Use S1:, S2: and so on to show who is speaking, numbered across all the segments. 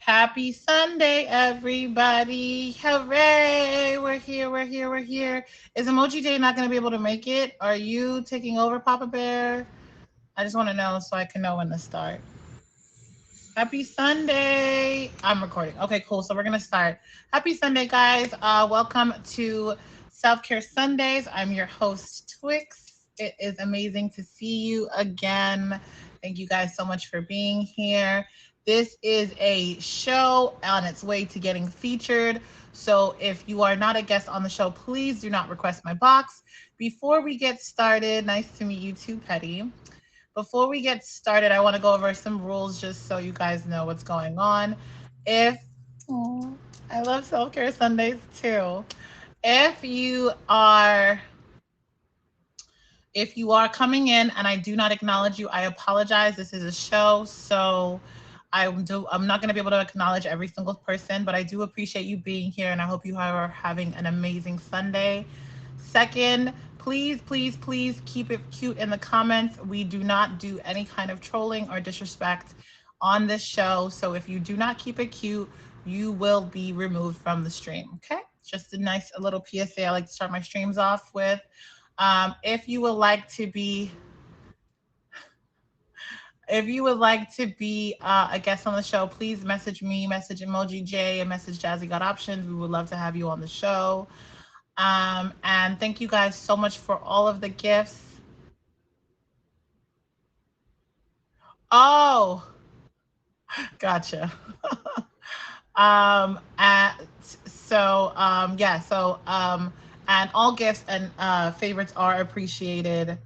S1: Happy Sunday, everybody. Hooray. We're here, we're here, we're here. Is Emoji Day not going to be able to make it? Are you taking over, Papa Bear? I just want to know so I can know when to start. Happy Sunday. I'm recording. Okay, cool. So we're going to start. Happy Sunday, guys. Welcome to Self Care Sundays. I'm your host, Twix. It is amazing to see you again. Thank you guys so much for being here. This is a show on its way to getting featured. So if you are not a guest on the show, please do not request my box. Before we get started, nice to meet you too, Petty. Before we get started, I want to go over some rules just so you guys know what's going on. If oh, I love self care Sundays too. If you are if you are coming in and I do not acknowledge you, I apologize. This is a show, so I'm not going to be able to acknowledge every single person, but I do appreciate you being here, and I hope you are having an amazing Sunday. Second, please, please, please keep it cute in the comments. We do not do any kind of trolling or disrespect on this show, so if you do not keep it cute, you will be removed from the stream. Okay, just a nice a little PSA I like to start my streams off with. If you would like to be a guest on the show, please message me, message Emoji J, and message Jazzy Got Options. We would love to have you on the show. And thank you guys so much for all of the gifts. Oh, gotcha. And yeah, and all gifts and favorites are appreciated.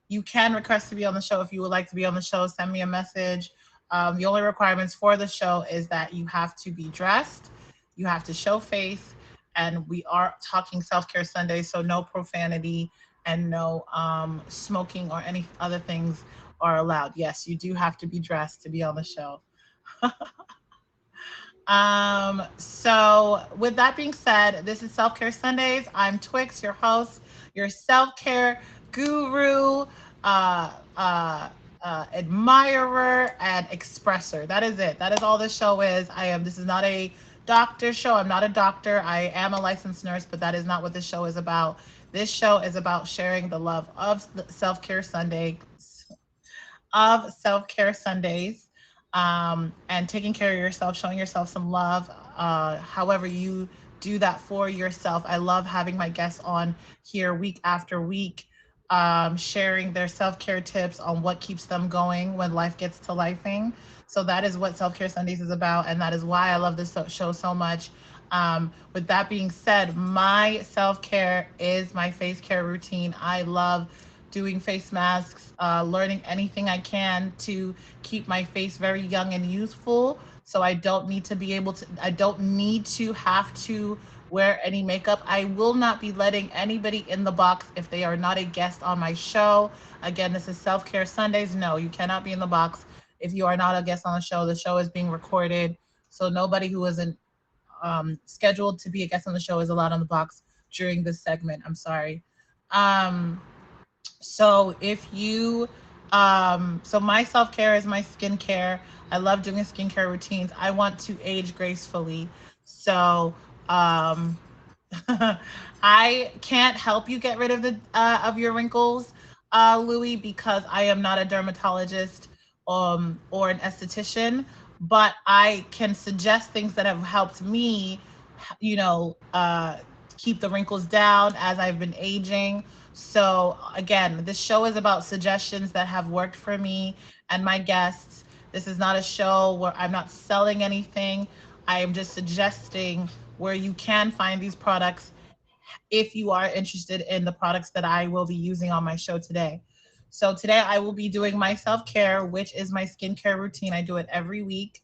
S1: You can request to be on the show if you would like to be on the show. Send me a message. The only requirements for the show is that you have to be dressed, you have to show face, and we are talking self care Sunday, so no profanity and no smoking or any other things are allowed. Yes, you do have to be dressed to be on the show. So with that being said, this is Self Care Sundays. I'm Twix, your host, your self care guru, uh, uh, admirer, and expresser. That is it. That is all this show is. This is not a doctor show. I'm not a doctor. I am a licensed nurse, but that is not what this show is about. This show is about sharing the love of Self Care Sunday, of Self Care Sundays, and taking care of yourself, showing yourself some love, however you do that for yourself. I love having my guests on here week after week, sharing their self care tips on what keeps them going when life gets to lifing. So that is what Self Care Sundays is about, and that is why I love this show so much. With that being said, my self care is my face care routine. I love doing face masks, learning anything I can to keep my face very young and youthful. So I don't need to have to wear any makeup. I will not be letting anybody in the box if they are not a guest on my show. Again, this is Self Care Sundays. No, you cannot be in the box if you are not a guest on the show. The show is being recorded. So nobody who isn't scheduled to be a guest on the show is allowed on the box during this segment. I'm sorry. Um, so if you so my self-care is my skincare. I love doing skincare routines. I want to age gracefully. So um I can't help you get rid of the of your wrinkles, Louis, because I am not a dermatologist or an esthetician, but I can suggest things that have helped me, you know, keep the wrinkles down as I've been aging. So again, this show is about suggestions that have worked for me and my guests. This is not a show where I'm not selling anything. I am just suggesting where you can find these products if you are interested in the products that I will be using on my show today. So today I will be doing my self-care, which is my skincare routine. I do it every week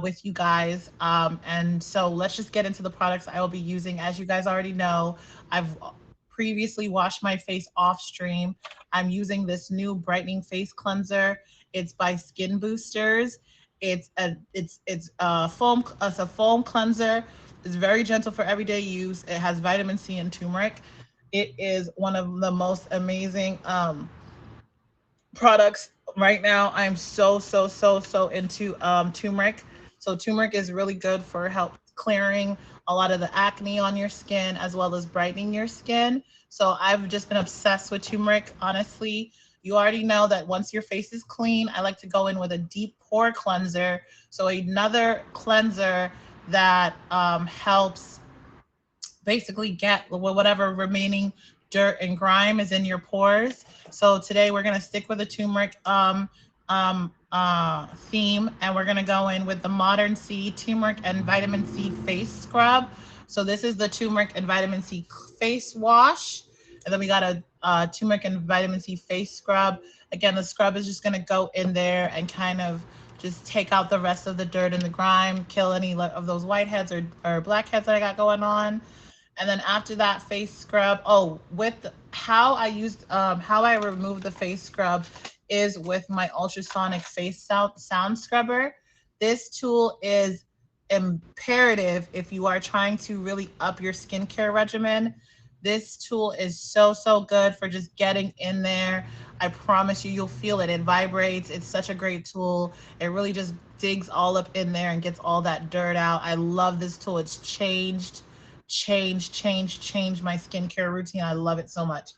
S1: with you guys. And so let's just get into the products I will be using. As you guys already know, I've previously washed my face off stream. I'm using this new brightening face cleanser. It's by Skin Boosters. It's a foam cleanser. It's very gentle for everyday use. It has vitamin C and turmeric. It is one of the most amazing products right now. I'm so into turmeric. So turmeric is really good for help clearing a lot of the acne on your skin as well as brightening your skin. So I've just been obsessed with turmeric, honestly. You already know that once your face is clean, I like to go in with a deep pore cleanser. So another cleanser that helps basically get whatever remaining dirt and grime is in your pores. So today we're gonna stick with the turmeric theme, and we're gonna go in with the Modern C turmeric and vitamin C face scrub. So this is the turmeric and vitamin C face wash, and then we got a turmeric and vitamin C face scrub. Again, the scrub is just gonna go in there and kind of just take out the rest of the dirt and the grime, kill any of those whiteheads or blackheads that I got going on. And then after that face scrub, oh, with how I used, how I removed the face scrub is with my ultrasonic face sound scrubber. This tool is imperative if you are trying to really up your skincare regimen. This tool is so, so good for just getting in there. I promise you, you'll feel it. It vibrates. It's such a great tool. It really just digs all up in there and gets all that dirt out. I love this tool. It's changed my skincare routine. I love it so much.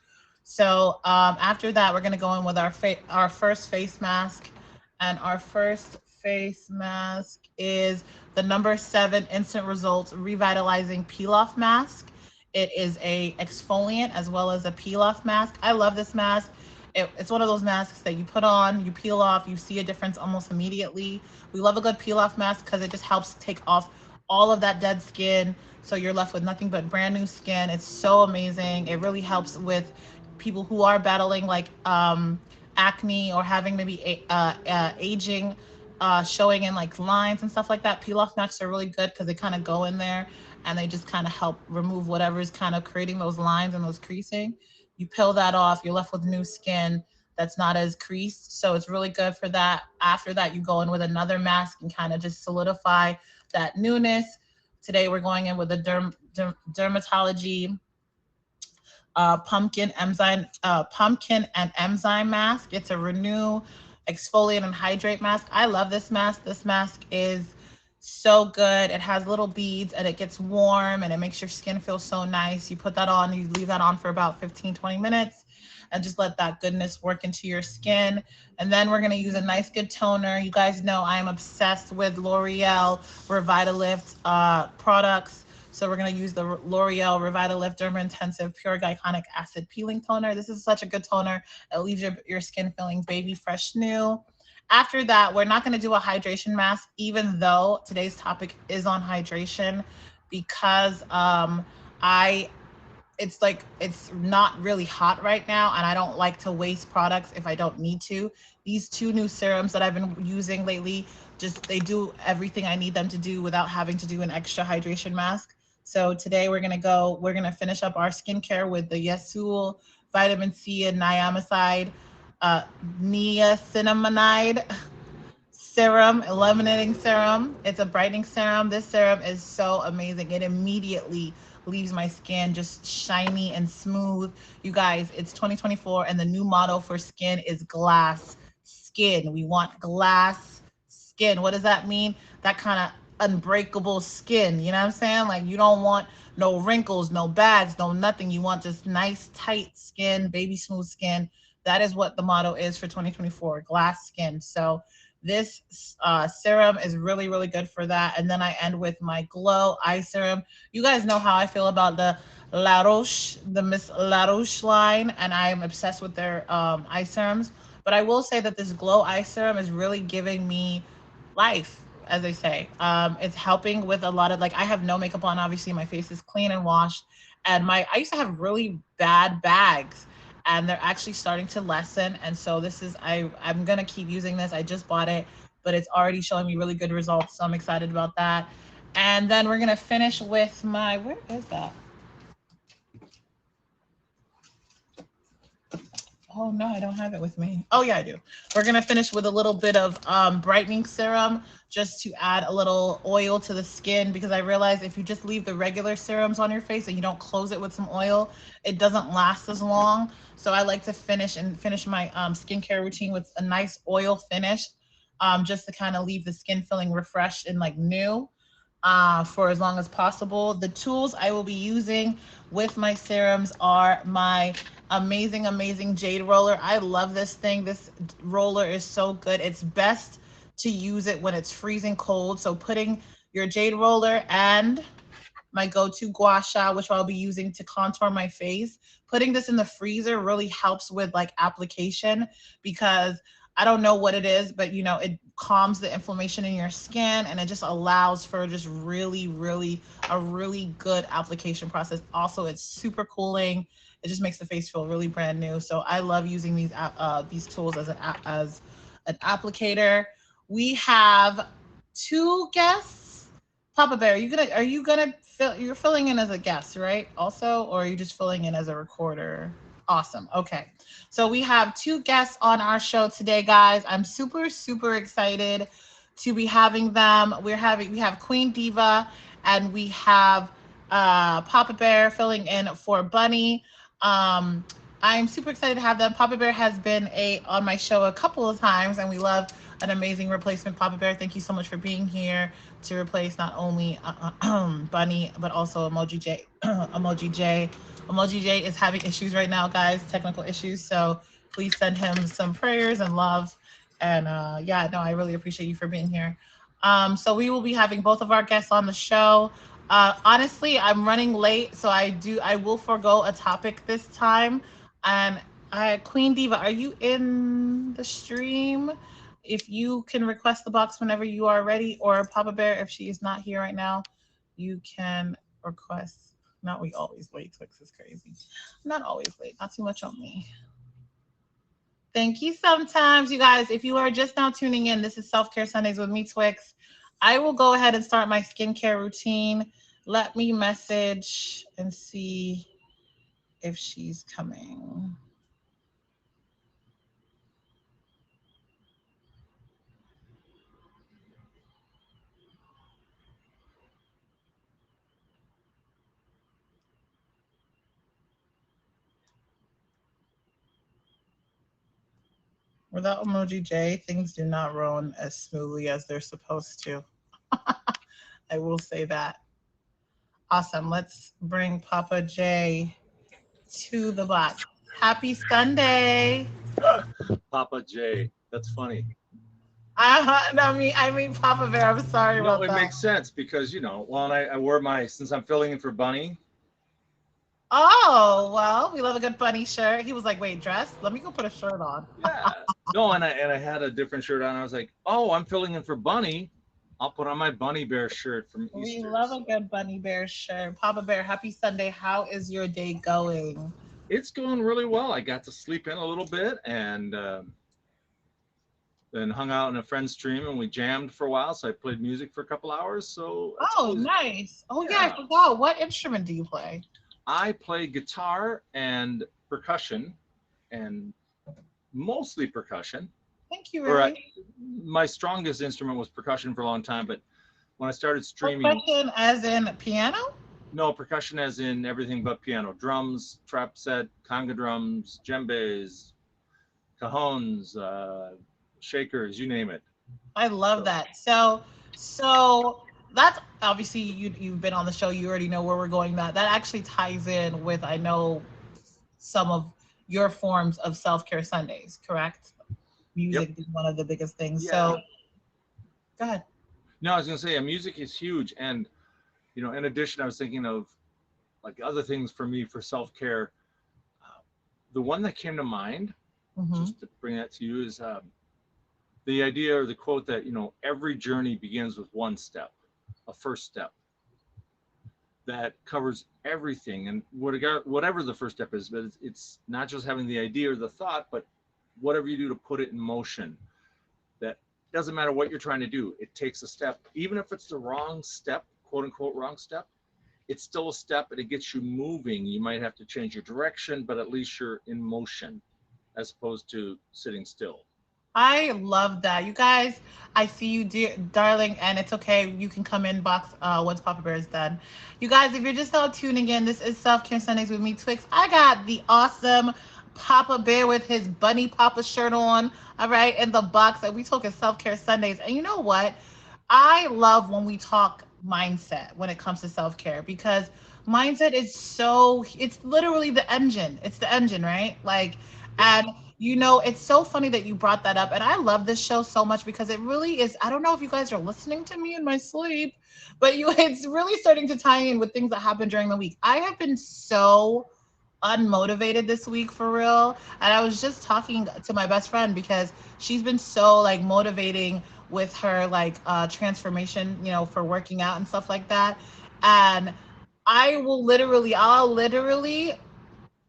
S1: So after that, we're gonna go in with our first face mask, and our first face mask is the #7 Instant Results Revitalizing Peel Off Mask. It is a exfoliant as well as a peel off mask. I love this mask. It's one of those masks that you put on, you peel off, you see a difference almost immediately. We love a good peel off mask because it just helps take off all of that dead skin, so you're left with nothing but brand new skin. It's so amazing. It really helps with people who are battling like acne or having maybe aging showing in like lines and stuff like that. Peel off masks are really good because they kind of go in there and they just kind of help remove whatever is kind of creating those lines and those creasing. You peel that off, you're left with new skin that's not as creased. So it's really good for that. After that, you go in with another mask and kind of just solidify that newness. Today we're going in with a Dermatology pumpkin and enzyme mask. It's a renew, exfoliate, and hydrate mask. I love this mask. This mask is so good. It has little beads and it gets warm and it makes your skin feel so nice. You put that on, you leave that on for about 15-20 minutes and just let that goodness work into your skin. And then we're gonna use a nice good toner. You guys know I am obsessed with L'Oreal Revitalift products. So we're gonna use the L'Oreal Revitalift Derma Intensive Pure Glycolic Acid Peeling Toner. This is such a good toner. It leaves your skin feeling baby fresh new. After that, we're not gonna do a hydration mask, even though today's topic is on hydration, because it's not really hot right now and I don't like to waste products if I don't need to. These two new serums that I've been using lately, they do everything I need them to do without having to do an extra hydration mask. So today we're gonna finish up our skincare with the Yasul Vitamin C and Niacinamide niacinamide serum, illuminating serum. It's a brightening serum. This serum is so amazing. It immediately leaves my skin just shiny and smooth. You guys, it's 2024 and the new motto for skin is glass skin. We want glass skin. What does that mean? That kind of unbreakable skin. You know what I'm saying? Like you don't want no wrinkles, no bags, no nothing. You want just nice, tight skin, baby smooth skin. That is what the motto is for 2024, glass skin. So this serum is really, really good for that. And then I end with my Glow Eye Serum. You guys know how I feel about the La Roche, the Miss La Roche line, and I am obsessed with their eye serums. But I will say that this Glow Eye Serum is really giving me life, as they say. It's helping with a lot of, like, I have no makeup on, obviously my face is clean and washed, and I used to have really bad bags, and they're actually starting to lessen. And so I'm gonna keep using this. I just bought it, but it's already showing me really good results, so I'm excited about that. And then we're gonna finish with where is that? Oh no, I don't have it with me. Oh yeah, I do. We're gonna finish with a little bit of brightening serum, just to add a little oil to the skin, because I realized if you just leave the regular serums on your face and you don't close it with some oil, it doesn't last as long. So I like to finish my skincare routine with a nice oil finish. just to kind of leave the skin feeling refreshed and like new for as long as possible. The tools I will be using with my serums are my amazing, amazing jade roller. I love this thing. This roller is so good. It's best to use it when it's freezing cold. So putting your jade roller and my go-to gua sha, which I'll be using to contour my face. Putting this in the freezer really helps with like application because I don't know what it is, but you know, it calms the inflammation in your skin and it just allows for just really, really a really good application process. Also, it's super cooling. It just makes the face feel really brand new. So I love using these tools as an applicator. We have two guests. Papa Bear, are you gonna fill you're filling in as a guest, right? Also, or are you just filling in as a recorder? Awesome. Okay. So we have two guests on our show today, guys. I'm super, super excited to be having them. We have Queen Diva and we have Papa Bear filling in for Bunny. Um, I'm super excited to have them. Papa Bear has been a on my show a couple of times, and we love an amazing replacement. Papa Bear, thank you so much for being here to replace not only Bunny but also Emoji J. Emoji J. Emoji J is having issues right now, guys, technical issues. So please send him some prayers and love. And yeah, no, I really appreciate you for being here. So we will be having both of our guests on the show. Honestly, I'm running late, so I will forego a topic this time. And Queen Diva, are you in the stream? If you can request the box whenever you are ready, or Papa Bear, if she is not here right now, you can request. Not we always late. Twix is crazy. Not always late. Not too much on me. Thank you. Sometimes, you guys, if you are just now tuning in, this is Self Care Sundays with me, Twix. I will go ahead and start my skincare routine. Let me message and see if she's coming. Without Emoji J, things do not run as smoothly as they're supposed to. I will say that. Awesome. Let's bring Papa J to the box. Happy Sunday.
S2: Papa J. That's funny.
S1: No, I mean Papa Bear. I'm sorry
S2: No,
S1: about
S2: it
S1: that.
S2: makes sense because well, and I wear since I'm filling in for Bunny.
S1: Oh, well, we love a good bunny shirt. He was like, wait, dress? Let me go put a shirt on.
S2: Yeah. No, and I had a different shirt on. I was like, oh, I'm filling in for Bunny. I'll put on my Bunny Bear shirt from
S1: We
S2: Easter.
S1: love a
S2: So
S1: good bunny bear shirt. Papa Bear, happy Sunday. How is your day going?
S2: it's going really well. I got to sleep in a little bit and then hung out in a friend's stream and we jammed for a while. So I played music for a couple hours. So that's
S1: Oh,
S2: always,
S1: nice. Oh, yeah, I
S2: yeah.
S1: forgot. What instrument do you play?
S2: I play guitar and percussion and mostly percussion.
S1: Thank you,
S2: Or
S1: Ray.
S2: my strongest instrument was percussion for a long time, but when I started streaming,
S1: Percussion as in piano?
S2: no, percussion as in everything but piano, drums, trap set, conga drums, djembes, cajones, shakers, you name it.
S1: I love
S2: So
S1: that. So that's obviously you've been on the show. You already know where we're going. That actually ties in with I know some of your forms of self care Sundays. Correct?
S2: yep,
S1: Music is one of the biggest things.
S2: yeah.
S1: So go ahead.
S2: No, I was gonna say, music is huge, and in addition, I was thinking of like other things for me for self care. Uh, the one that came to mind,
S1: Hmm.
S2: just to bring that to you, is the idea or the quote that every journey begins with one step, a first step that covers everything, and whatever the first step is, but it's not just having the idea or the thought, but whatever you do to put it in motion. That doesn't matter what you're trying to do, it takes a step, even if it's the wrong step, quote unquote wrong step. It's still a step and it gets you moving. You might have to change your direction, but at least you're in motion as opposed to sitting still.
S1: I love that. You guys, I see you, dear darling, and it's okay. You can come in box once Papa Bear is done. You guys, if you're just now tuning in, this is Self Care Sundays with me, Twix. I got the awesome Papa Bear with his bunny Papa shirt on, all right, in the box. And we talking self-care Sundays. And you know what? I love when we talk mindset when it comes to self-care because mindset is so it's literally the engine. It's the engine, right? Like
S2: Yep.
S1: and you know, it's so funny that you brought that up. And I love this show so much because it really is. I don't know if you guys are listening to me in my sleep, but you it's really starting to tie in with things that happen during the week. I have been so unmotivated this week for real. And I was just talking to my best friend because she's been so like motivating with her like transformation, you know, for working out and stuff like that. And I'll literally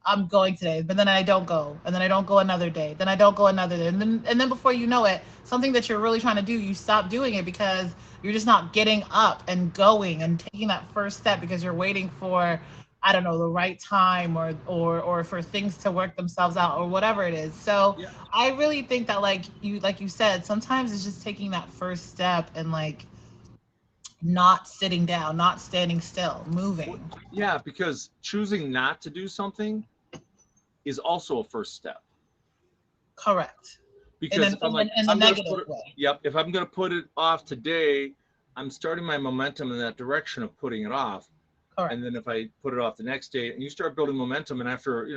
S1: I'm going today, but then I don't go, and then I don't go another day, then I don't go another day, and then before you know it, something that you're really trying to do, you stop doing it because you're just not getting up and going and taking that first step because you're waiting for I don't know the right time or for things to work themselves out or whatever it is. So
S2: Yeah.
S1: I really think that like you said, sometimes it's just taking that first step and like not sitting down, not standing still,
S2: Well,
S1: moving.
S2: yeah, because choosing not to do something is also a first step.
S1: Correct. In
S2: Because
S1: an,
S2: if I'm
S1: in,
S2: like,
S1: the, in the
S2: I'm gonna
S1: negative
S2: put it,
S1: way.
S2: yep, if I'm gonna put it off today, I'm starting my momentum in that direction of putting it off. And
S1: Correct.
S2: then if I put it off the next day, and you start building momentum, and after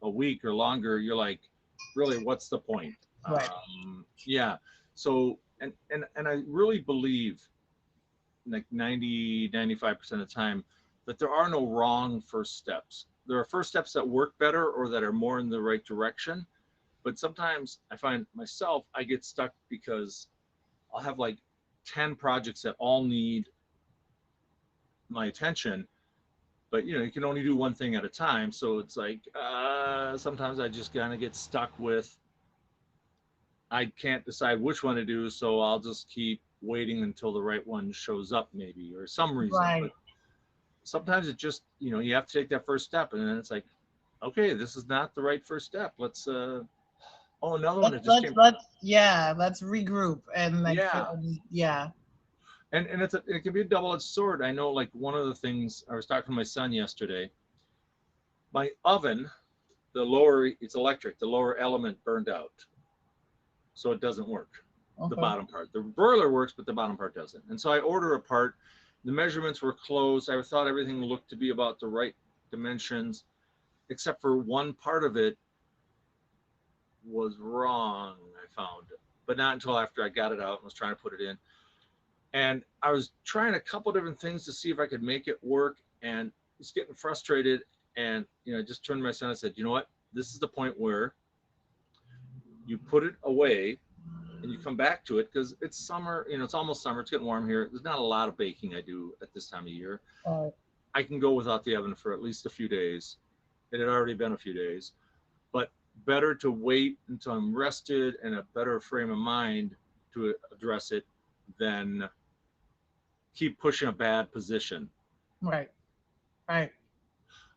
S2: a week or longer, you're like, really, what's the point?
S1: Right.
S2: Yeah. So and I really believe like 90-95% of the time that there are no wrong first steps. There are first steps that work better or that are more in the right direction. But sometimes I find myself, I get stuck because I'll have like 10 projects that all need my attention, but you can only do one thing at a time. So it's like sometimes I just kind of get stuck with I can't decide which one to do, so I'll just keep waiting until the right one shows up, maybe, or some reason. But
S1: Right.
S2: sometimes it just you have to take that first step, and then it's like, okay, this is not the right first step. Let's oh, another one
S1: Let's
S2: that just
S1: let's
S2: came.
S1: let's yeah, let's regroup and
S2: Yeah.
S1: yeah.
S2: And it can be a double-edged sword. I know, like, one of the things I was talking to my son yesterday, my oven, it's electric, the lower element burned out, so it doesn't work. The
S1: Okay.
S2: bottom part, the broiler works, but the bottom part doesn't. And so I order a part. The measurements were close. I thought everything looked to be about the right dimensions, except for one part of it was wrong. I found, but not until after I got it out and was trying to put it in. And I was trying a couple different things to see if I could make it work, and was getting frustrated. And I just turned to my son and said, "You know what? This is the point where you put it away and you come back to it because it's summer. It's almost summer. It's getting warm here. There's not a lot of baking I do at this time of year.
S1: All
S2: I can go without the oven for at least a few days. It had already been a few days, but better to wait until I'm rested and a better frame of mind to address it than keep pushing a bad position."
S1: right. Right.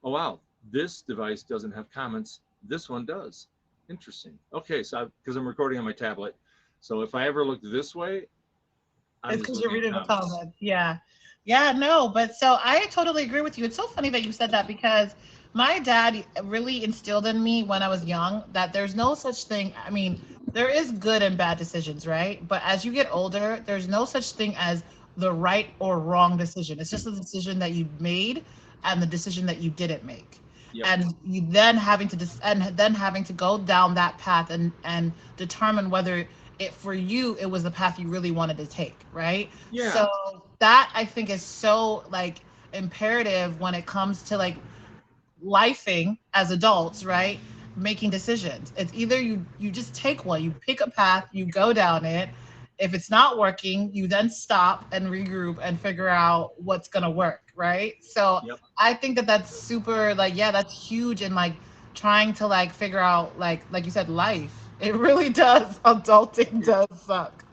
S2: Oh, wow, this device doesn't have comments. This one does. Interesting. Okay, so because I'm recording on my tablet, so if I ever look this way, I'm
S1: It's
S2: just
S1: because you're
S2: looking at
S1: reading the
S2: comments.
S1: comments. Yeah. Yeah, no, but so I totally agree with you. It's so funny that you said that because my dad really instilled in me when I was young that there's no such thing. I mean, there is good and bad decisions, right? But as you get older, there's no such thing as the right or wrong decision. It's just the decision that you made and the decision that you didn't make.
S2: Yep.
S1: And you then having to and then having to go down that path and determine whether it for you it was the path you really wanted to take, right? So
S2: Yeah.
S1: that I think is so like imperative when it comes to like lifing as adults, right? Making decisions. It's either you just take one, you pick a path, you go down it. If it's not working, you then stop and regroup and figure out what's gonna work, right? So
S2: Yep.
S1: I think that that's super like yeah, that's huge in like trying to like figure out like you said life. It really does. Adulting
S2: Yeah.
S1: does suck.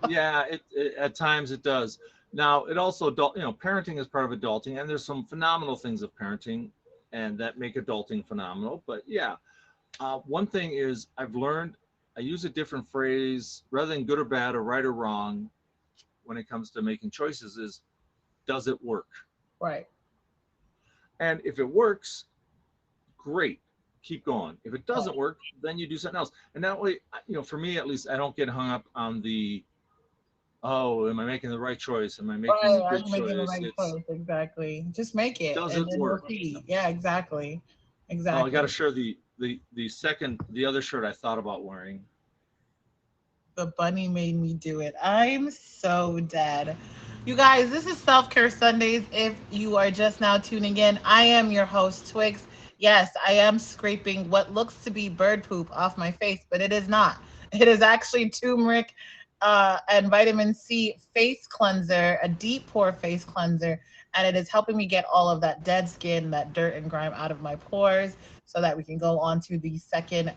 S2: Yeah. It at times it does. Now it also parenting is part of adulting, and there's some phenomenal things of parenting, and that make adulting phenomenal. But yeah, one thing is I've learned I use a different phrase rather than good or bad or right or wrong when it comes to making choices is does it work?
S1: Right.
S2: And if it works, great. keep going. If it doesn't work, then you do something else. And that way, for me at least, I don't get hung up on the, oh, am I making the right choice? Am I making a
S1: Right,
S2: good
S1: I'm making the
S2: choice?
S1: right
S2: It's,
S1: choice. Exactly. Just make it,
S2: does
S1: and
S2: it
S1: then we'll
S2: work?
S1: see. Yeah, exactly.
S2: Oh, I got to
S1: Exactly.
S2: share the other shirt I thought about wearing.
S1: The bunny made me do it. I'm so dead. You guys, this is Self Care Sundays. If you are just now tuning in, I am your host, Twigs. Yes, I am scraping what looks to be bird poop off my face, but it is not. It is actually turmeric and vitamin C face cleanser, a deep pore face cleanser, and it is helping me get all of that dead skin, that dirt and grime out of my pores so that we can go on to the second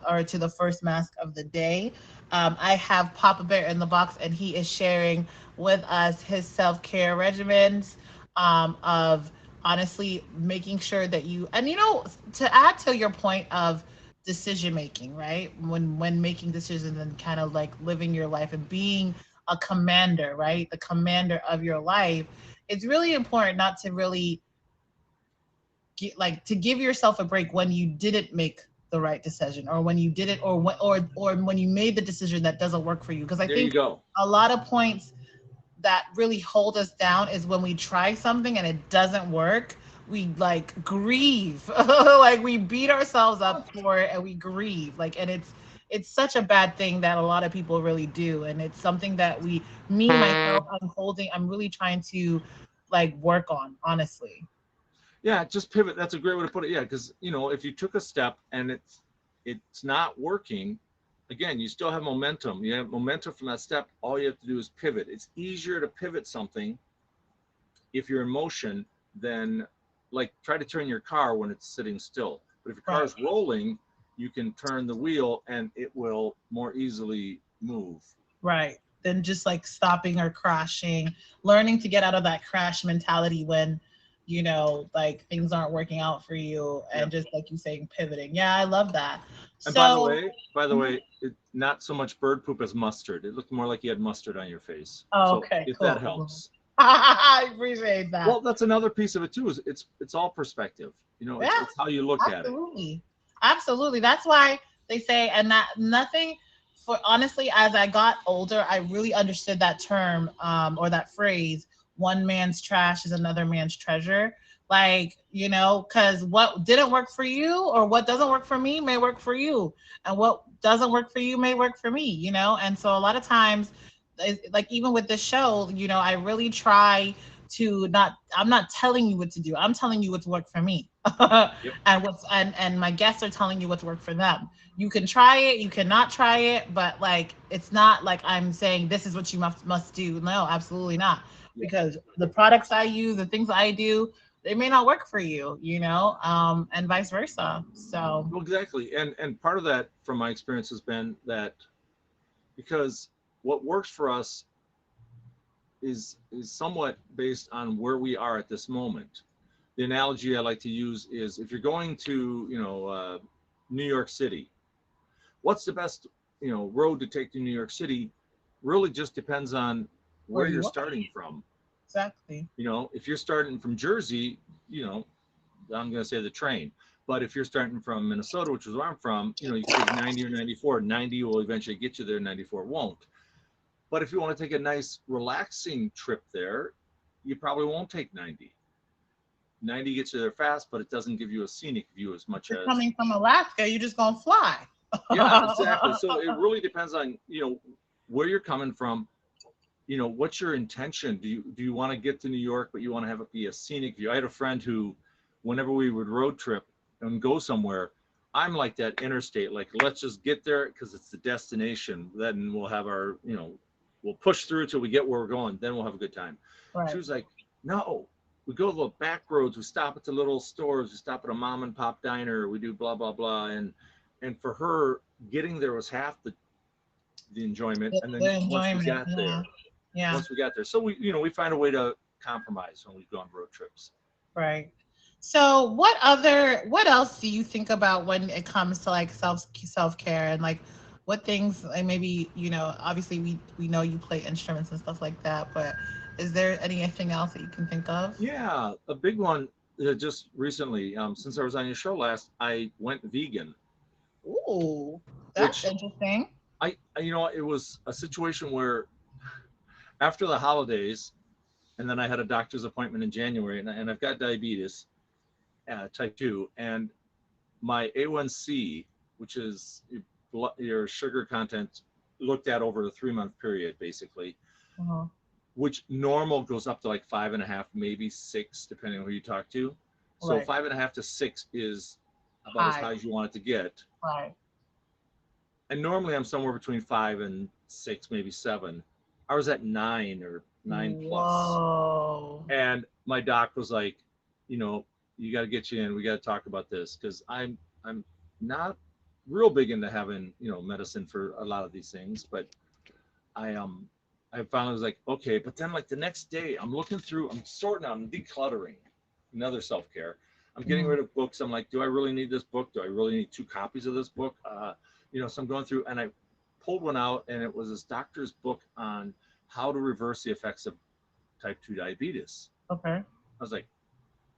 S1: or to the first mask of the day. I have Papa Bear in the box, and he is sharing with us his self care regimens of honestly making sure that you, and to add to your point of decision making, right? When making decisions and kind of like living your life and being a commander, right? The commander of your life. It's really important not to really like to give yourself a break when you didn't make the right decision, or when you did it, or when you made the decision that doesn't work for you, because I
S2: There you
S1: think
S2: go.
S1: a lot of points that really hold us down is when we try something and it doesn't work. We like grieve, like we beat ourselves up for it and we grieve, like, and it's such a bad thing that a lot of people really do, and it's something that me myself, I'm really trying to like work on, honestly.
S2: Yeah, just pivot. That's a great way to put it. Yeah, because if you took a step and it's not working, again, you still have momentum. You have momentum from that step. All you have to do is pivot. It's easier to pivot something if you're in motion than like try to turn your car when it's sitting still. But if your car
S1: Right.
S2: is rolling, you can turn the wheel and it will more easily move.
S1: Right. Than just like stopping or crashing, learning to get out of that crash mentality when, like things aren't working out for you,
S2: Yeah.
S1: and just like you saying, pivoting. Yeah, I love that.
S2: And by the
S1: So,
S2: way, by the
S1: mhm.
S2: way, not so much bird poop as mustard. It looked more like you had mustard on your face.
S1: Oh,
S2: So
S1: okay,
S2: if that
S1: cool.
S2: helps.
S1: I appreciate that.
S2: Well, that's another piece of it too. Is it's all perspective.
S1: Yeah,
S2: It's how you look at it.
S1: absolutely. Absolutely. That's why they say, and that nothing for honestly, as I got older, I really understood that term, or that phrase, one man's trash is another man's treasure. Like, because what didn't work for you or what doesn't work for me may work for you. And what doesn't work for you may work for me. And so a lot of times, like even with this show, I really try to I'm not telling you what to do. I'm telling you what's worked for me.
S2: Yep.
S1: And my guests are telling you what's worked for them. You can try it, you cannot try it, but like it's not like I'm saying this is what you must do. No, absolutely not.
S2: Yep.
S1: Because the products I use, the things I do, they may not work for you, and vice versa. So
S2: Well, exactly. And part of that, from my experience, has been that because what works for us is somewhat based on where we are at this moment. The analogy I like to use is if you're going to New York City, what's the best road to take to New York City really just depends on
S1: where
S2: where you're
S1: you are.
S2: starting from.
S1: Exactly.
S2: If you're starting from Jersey, I'm going to say the train. But if you're starting from Minnesota, which is where I'm from, you can take 90 or 94. 90 will eventually get you there, 94 won't. But if you want to take a nice, relaxing trip there, you probably won't take 90. 90 gets you there fast, but it doesn't give you a scenic view as much
S1: You're
S2: as.
S1: coming from Alaska, you're just gonna fly.
S2: Yeah, exactly. So it really depends on, where you're coming from. What's your intention? Do you want to get to New York, but you want to have it be a scenic view? I had a friend who, whenever we would road trip and go somewhere, I'm like that interstate, like let's just get there because it's the destination. Then we'll have our, we'll push through till we get where we're going. Then we'll have a good time. She
S1: Right.
S2: was like, no, we go to the back roads. We stop at the little stores. We stop at a mom and pop diner. We do blah blah blah. And for her, getting there was half the enjoyment. And then
S1: The enjoyment. Yeah. Yeah.
S2: once we got there, so we find a way to compromise when we go on road trips.
S1: Right. So what else do you think about when it comes to like self care, and like what things, and maybe, obviously we know you play instruments and stuff like that, but is there anything else that you can think of?
S2: Yeah, a big one. just recently, since I was on your show last, I went vegan,
S1: Ooh, that's
S2: which
S1: interesting.
S2: it was a situation where after the holidays, and then I had a doctor's appointment in January, and I've got diabetes, type 2, and my A1C, which is your sugar content looked at over a 3-month period, basically,
S1: Uh-huh.
S2: which normal goes up to like 5.5, maybe 6, depending on who you talk to. So
S1: Right.
S2: 5.5 to 6 is about as
S1: High.
S2: high as you want it to get.
S1: Right.
S2: And normally I'm somewhere between 5 and 6, maybe 7. I was at 9 or 9 plus.
S1: Whoa.
S2: And my doc was like, you know, you got to get you in. We got to talk about this because I'm not real big into having medicine for a lot of these things, but I I finally was like, okay. But then like the next day, I'm looking through, I'm sorting out, I'm decluttering, another self care. I'm getting
S1: Mhm.
S2: rid of books. I'm like, do I really need this book? Do I really need 2 copies of this book? So I'm going through and I pulled one out, and it was this doctor's book on how to reverse the effects of type 2 diabetes.
S1: Okay.
S2: I was like,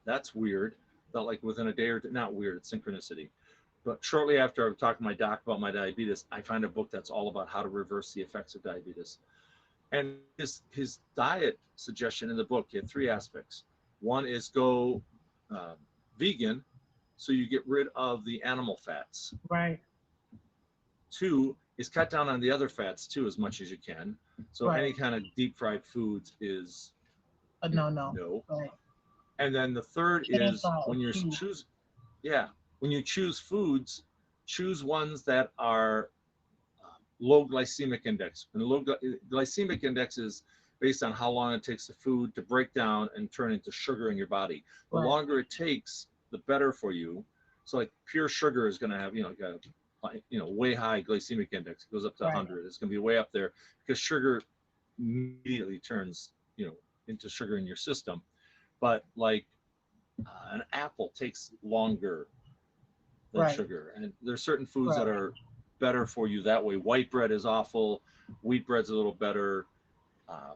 S2: that's weird. Felt like within a day or two, not weird, it's synchronicity. But shortly after I was talking to my doc about my diabetes, I find a book that's all about how to reverse the effects of diabetes. And his diet suggestion in the book, he had 3 aspects. One is go uh, vegan, so you get rid of the animal fats.
S1: Right.
S2: 2 is cut down on the other fats too as much as you can. So
S1: Right.
S2: any kind of deep fried foods is,
S1: No, no.
S2: no.
S1: Right.
S2: And then the third
S1: Change
S2: is when you're
S1: choose.
S2: yeah, when you choose foods, choose ones that are low glycemic index. And the low glycemic index is based on how long it takes the food to break down and turn into sugar in your body. The
S1: Right.
S2: longer it takes, the better for you. So like pure sugar is going to have, way high glycemic index. It goes up to
S1: Right.
S2: 100. It's going to be way up there because sugar immediately turns, into sugar in your system. But like an apple takes longer than
S1: Right.
S2: sugar. And there's certain foods that
S1: Right.
S2: are better for you that way. White bread is awful. Wheat bread's a little better. Uh,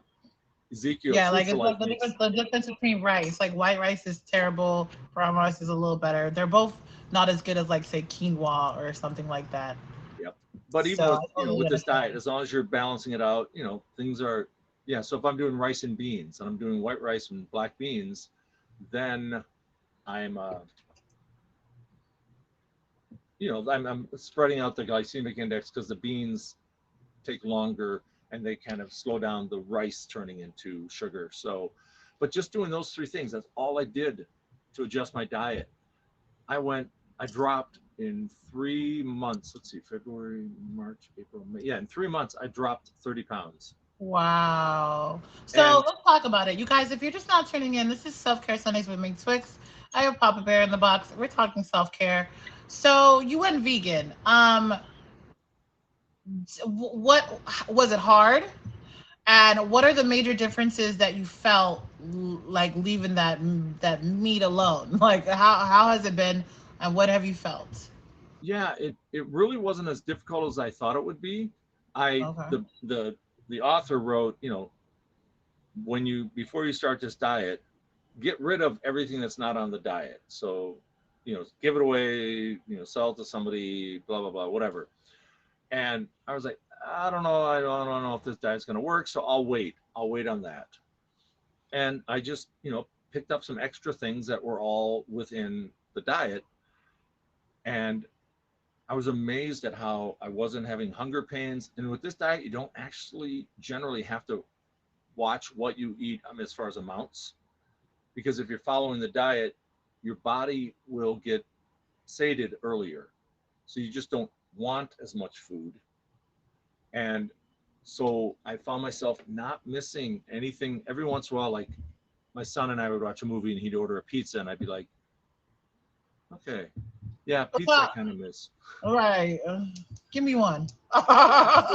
S2: Ezekiel
S1: Yeah,
S2: Food
S1: like
S2: for
S1: it's like
S2: Life makes,
S1: the difference between rice. Like white rice is terrible, brown rice is a little better. They're both not as good as like say quinoa or something like that.
S2: yep. But even
S1: So I
S2: with
S1: totally
S2: with this diet,
S1: understand.
S2: as long as you're balancing it out, things are, yeah. So if I'm doing rice and beans and I'm doing white rice and black beans, then I'm I'm spreading out the glycemic index because the beans take longer and they kind of slow down the rice turning into sugar. So, but just doing those 3 things, that's all I did to adjust my diet. I dropped in 3 months. Let's see, February, March, April, May. Yeah, in 3 months, I dropped 30 pounds.
S1: Wow. So
S2: And
S1: let's talk about it. You guys, if you're just not tuning in, this is Self Care Sundays with me, Twix. I have Papa Bear in the box. We're talking self care. So you went vegan. What was it hard? And what are the major differences that you felt like leaving that meat alone? Like how has it been, and what have you felt?
S2: yeah, it really wasn't as difficult as I thought it would be. I
S1: Okay.
S2: the author wrote, when you before you start this diet, get rid of everything that's not on the diet. So, give it away, sell it to somebody, blah blah blah, whatever. And I was like, I don't know, I don't know if this diet's going to work, so I'll wait on that. And I just, picked up some extra things that were all within the diet, and I was amazed at how I wasn't having hunger pains. And with this diet, you don't actually generally have to watch what you eat, as far as amounts, because if you're following the diet, your body will get sated earlier. So you just don't want as much food. And so I found myself not missing anything. Every once in a while, like my son and I would watch a movie and he'd order a pizza, and I'd be like, okay, yeah, pizza I
S1: Well,
S2: kind of miss.
S1: all right. Give me one.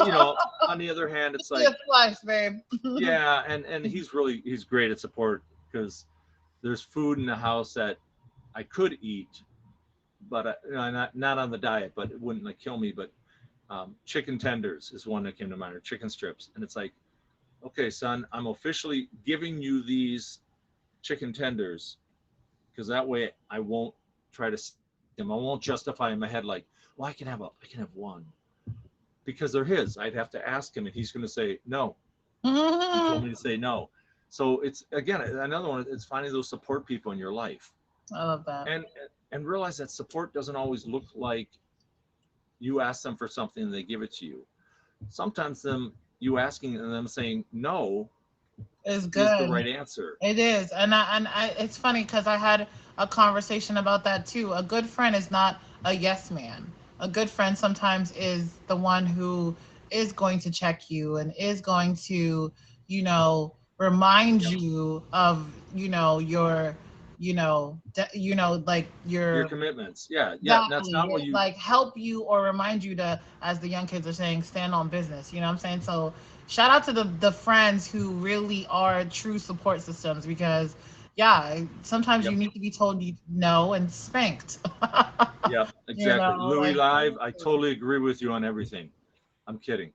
S2: You know, on the other hand, it's
S1: Just be a
S2: like,
S1: slice, babe.
S2: yeah, and he's great at support because there's food in the house that I could eat, but not on the diet, but it wouldn't like kill me. But chicken tenders is one that came to mind, or chicken strips, and it's like, okay, son, I'm officially giving you these chicken tenders because that way I won't try to him. I won't justify in my head like, well, I can have one because they're his. I'd have to ask him, and he's going to say no. He told me to say no. So it's again another one. It's finding those support people in your life,
S1: I love that.
S2: and realize that support doesn't always look like you ask them for something and they give it to you. Sometimes you asking and them saying no
S1: It's
S2: is the
S1: good.
S2: right answer.
S1: It is, and it's funny because I had a conversation about that too. A good friend is not a yes man. A good friend sometimes is the one who is going to check you and is going to, remind
S2: Yep.
S1: you of, like
S2: Your
S1: your
S2: commitments. Yeah, yeah. That's
S1: exactly
S2: not what you.
S1: like help you or remind you to, as the young kids are saying, stand on business. You know what I'm saying? So shout out to the friends who really are true support systems because yeah, sometimes you
S2: Yep.
S1: need to be told you no and spanked.
S2: Yeah, exactly. Louis
S1: Like
S2: Live. I totally agree with you on everything. I'm kidding.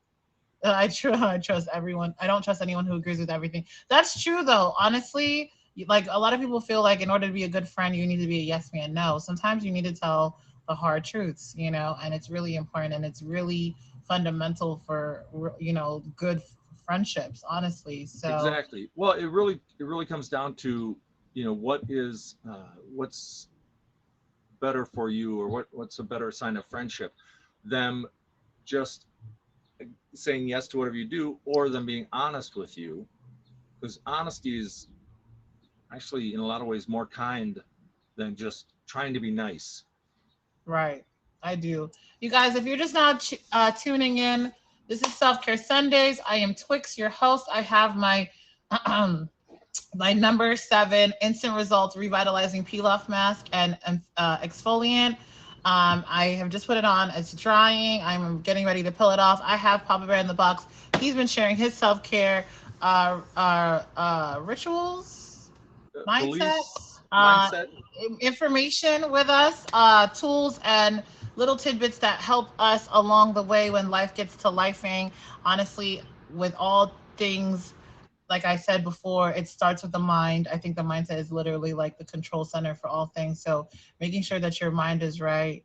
S1: I trust everyone. I don't trust anyone who agrees with everything. That's true though. Honestly, like a lot of people feel like in order to be a good friend, you need to be a yes man. No, sometimes you need to tell the hard truths, and it's really important and it's really fundamental for good friendships, honestly. So,
S2: Exactly. Well, it really comes down to what's better for you, or what's a better sign of friendship, them just saying yes to whatever you do, or them being honest with you, because honesty is actually in a lot of ways more kind than just trying to be nice.
S1: right, I do. You guys, if you're just now tuning in, this is Self Care Sundays. I am Twix, your host. I have my my number 7 instant results revitalizing peel off mask and exfoliant. I have just put it on. It's drying. I'm getting ready to peel it off. I have Papa Bear in the box. He's been sharing his self care rituals,
S2: Beliefs,
S1: mindsets,
S2: mindset.
S1: information with us, tools and little tidbits that help us along the way when life gets to lifing. Honestly, with all things, like I said before, it starts with the mind. I think the mindset is literally like the control center for all things. So making sure that your mind is right.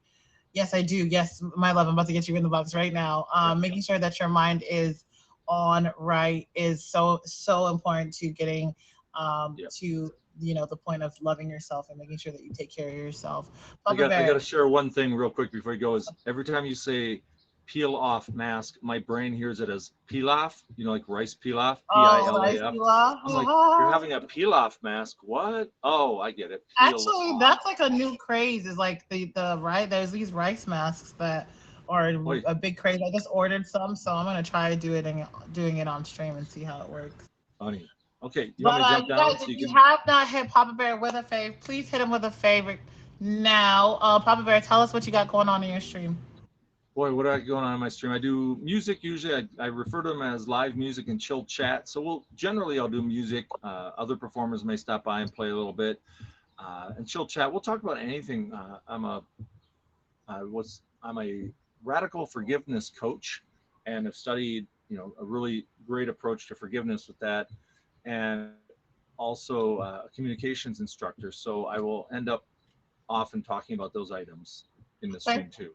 S1: Yes, I do. Yes, my love, I'm about to get you in the box right now.
S2: Yep.
S1: Making sure that your mind is on right is so, so important to getting
S2: Yep.
S1: to, the point of loving yourself and making sure that you take care of yourself.
S2: I
S1: Papa
S2: got I
S1: Bear.
S2: got to share one thing real quick before you go. Is every time you say peel off mask, my brain hears it as pilaf. Like rice pilaf,
S1: Oh, rice
S2: Pilaf. I'm like, you're
S1: pilaf.
S2: having a peel off mask? What? Oh, I get it. Peel
S1: Actually,
S2: off.
S1: that's like a new craze. Is like the right. There's these rice masks that are
S2: Boy,
S1: a big craze. I just ordered some, so I'm gonna try doing it on stream and see how it works.
S2: honey. Okay, you want
S1: But
S2: me to jump
S1: you
S2: down
S1: guys,
S2: so
S1: if
S2: you
S1: you
S2: can?
S1: have not hit Papa Bear with a fave, please hit him with a favorite now. Papa Bear, tell us what you got going on in your stream.
S2: Boy, what do I got going on in my stream? I do music usually. I refer to them as live music and chill chat. So I'll do music. Other performers may stop by and play a little bit, and chill chat. We'll talk about anything. I'm a radical forgiveness coach, and have studied a really great approach to forgiveness with that, and also a communications instructor. So I will end up often talking about those items in the
S1: Okay.
S2: stream too.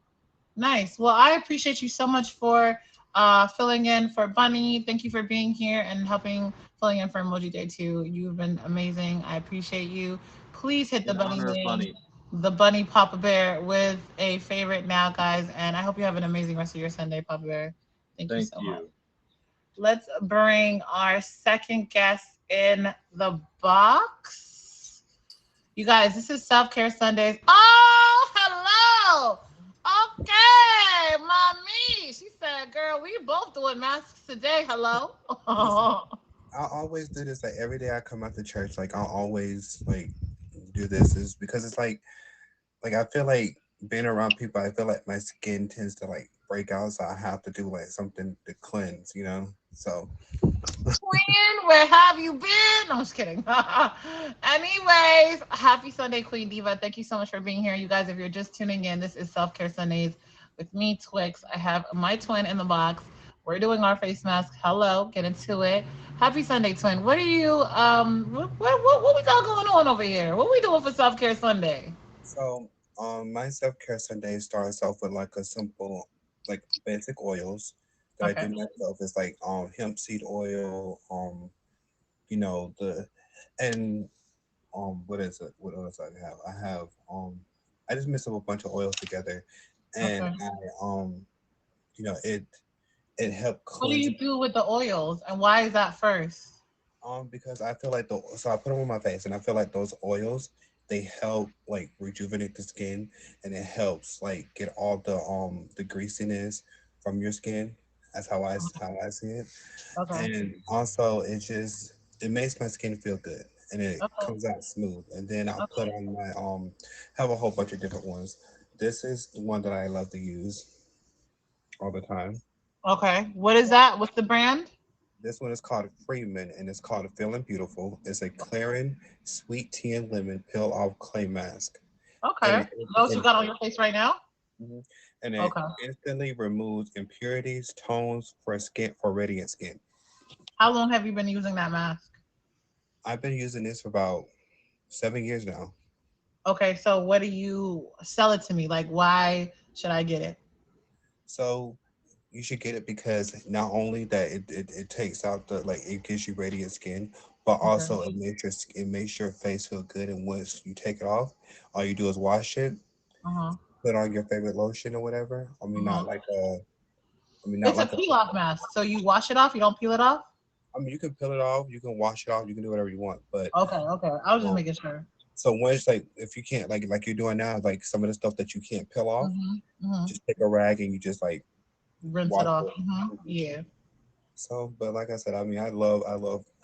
S1: Nice. Well, I appreciate you so much for filling in for Bunny. Thank you for being here and helping filling in for Emoji Day too. You've been amazing. I appreciate you. Please hit the
S2: In
S1: Bunny
S2: honor of
S1: name,
S2: Bunny.
S1: the Bunny Papa Bear with a favorite now, guys. And I hope you have an amazing rest of your Sunday, Papa Bear. Thank you
S2: Thank
S1: so much.
S2: you.
S1: Let's bring our second guest in the box. You guys, this is Self Care Sundays. Oh, hello. Okay, mommy. She said, "Girl, we both doing masks today. Hello."
S3: Listen, I always do this like every day I come out to church. Like I'll always like do this is because it's like I feel like being around people. I feel like my skin tends to like break out, so I have to do like something to cleanse. So
S1: Queen, where have you been? No, I'm just kidding. Anyways, happy Sunday, Queen Diva. Thank you so much for being here. You guys, if you're just tuning in, this is Self Care Sundays with me, Twix. I have my twin in the box, We're doing our face mask. Hello, get into it. Happy Sunday, twin. What are you what we got going on over here? What we doing for self care Sunday?
S3: So, my self care Sunday starts off with like a simple, like basic oils that I do
S1: Okay.
S3: myself. It's like hemp seed oil, the and what is it? What else I have? I just mix up a bunch of oils together, and
S1: Okay.
S3: it helped
S1: What do
S3: cleanse.
S1: you do with the oils and why is that first?
S3: Because I feel like I put them on my face, and I feel like those oils they help like rejuvenate the skin, and it helps like get all the greasiness from your skin. That's how I see it,
S1: Okay.
S3: and also it makes my skin feel good, and it
S1: Okay.
S3: comes out smooth. And then I'll put
S1: Okay.
S3: on my have a whole bunch of different ones. This is the one that I love to use all the time.
S1: Okay. What is that? What's the brand?
S3: This one is called Freeman, and it's called Feeling Beautiful. It's a Clarin sweet tea and lemon peel off clay mask, and
S1: Okay. Those you
S3: and,
S1: got on your face right now?
S3: mhm, and it
S1: Okay.
S3: instantly removes impurities, tones for radiant skin.
S1: How long have you been using that mask?
S3: I've been using this for about 7 years now.
S1: Okay, so what do you sell it to me? Like, why should I get it?
S3: So you should get it because not only that it takes out the like it gives you radiant skin, but
S1: Okay.
S3: also it makes your face feel good. And once you take it off, all you do is wash it,
S1: Uh-huh.
S3: put on your favorite lotion or whatever.
S1: Uh-huh.
S3: Not
S1: It's a
S3: like a.
S1: peel off mask. So you wash it off, you don't peel it off?
S3: I mean, you can peel it off, you can wash it off, you can do whatever you want. But
S1: Okay, okay. I was just
S3: um,
S1: making sure.
S3: so once like if you can't like you're doing now, like some of the stuff that you can't peel off,
S1: Mm-hmm. Mm-hmm.
S3: just take a rag and you just like
S1: Rinse it
S3: wash
S1: off.
S3: it.
S1: Mm-hmm.
S3: Mhm.
S1: Yeah.
S3: So, but like I said, I mean, I love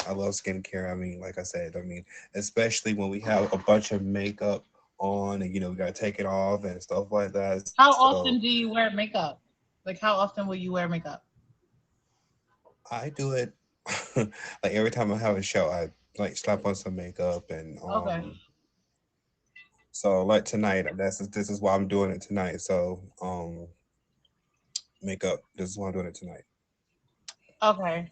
S3: skincare. I mean, like I said, I mean, especially when we have a bunch of makeup on and we gotta take it off and stuff like that.
S1: How
S3: So
S1: often do you wear makeup? Like, how often will you wear makeup?
S3: I do it like every time I have a show, I like slap on some makeup and
S1: Okay.
S3: so like tonight, this is why I'm doing it tonight. So makeup, this is why I'm doing it tonight.
S1: Okay.